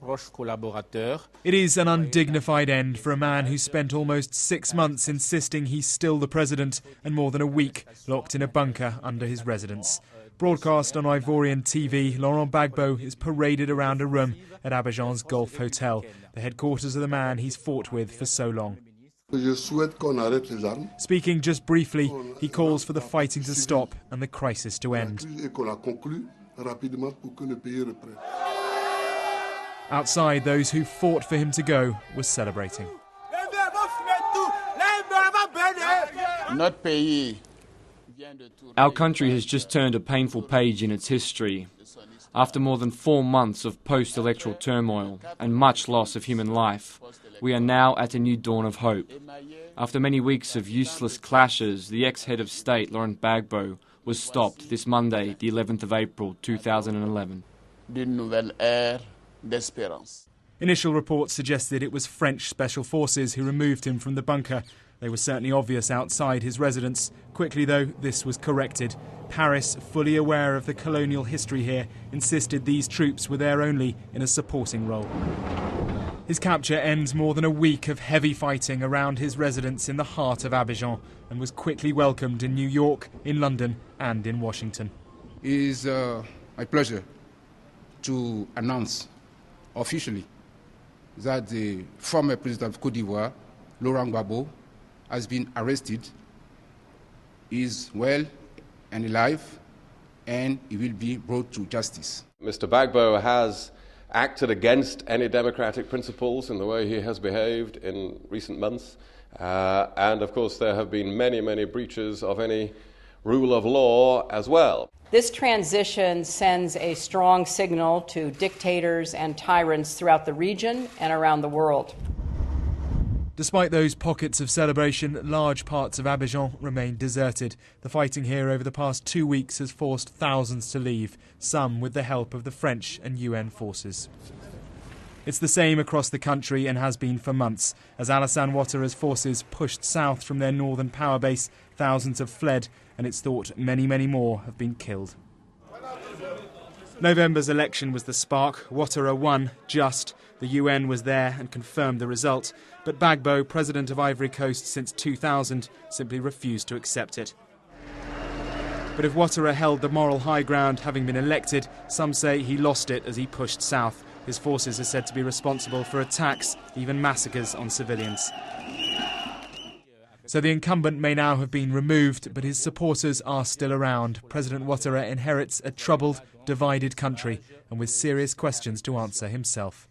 It is an undignified end for a man who spent almost 6 months insisting he's still the president and more than a week locked in a bunker under his residence. Broadcast on Ivorian TV, Laurent Gbagbo is paraded around a room at Abidjan's Golf Hotel, the headquarters of the man he's fought with for so long. Speaking just briefly, he calls for the fighting to stop and the crisis to end. Outside, those who fought for him to go were celebrating. Our country has just turned a painful page in its history. After more than 4 months of post-electoral turmoil and much loss of human life, we are now at a new dawn of hope. After many weeks of useless clashes, the ex-head of state, Laurent Gbagbo, was stopped this Monday, the 11th of April 2011. Initial reports suggested it was French special forces who removed him from the bunker. They were certainly obvious outside his residence. Quickly, though, this was corrected. Paris, fully aware of the colonial history here, insisted these troops were there only in a supporting role. His capture ends more than a week of heavy fighting around his residence in the heart of Abidjan and was quickly welcomed in New York, in London and in Washington. It is my pleasure to announce officially that the former president of Côte d'Ivoire, Laurent Gbagbo, has been arrested, is well and alive, and he will be brought to justice. Mr. Gbagbo has acted against any democratic principles in the way he has behaved in recent months, and of course there have been many breaches of any rule of law as well. This transition sends a strong signal to dictators and tyrants throughout the region and around the world. Despite those pockets of celebration, large parts of Abidjan remain deserted. The fighting here over the past 2 weeks has forced thousands to leave, some with the help of the French and UN forces. It's the same across the country and has been for months. As Alassane Ouattara's forces pushed south from their northern power base, thousands have fled, and it's thought many more have been killed. November's election was the spark. Ouattara won, just. The UN was there and confirmed the result. But Gbagbo, president of Ivory Coast since 2000, simply refused to accept it. But if Ouattara held the moral high ground, having been elected, some say he lost it as he pushed south. His forces are said to be responsible for attacks, even massacres on civilians. So the incumbent may now have been removed, but his supporters are still around. President Ouattara inherits a troubled, divided country, and with serious questions to answer himself.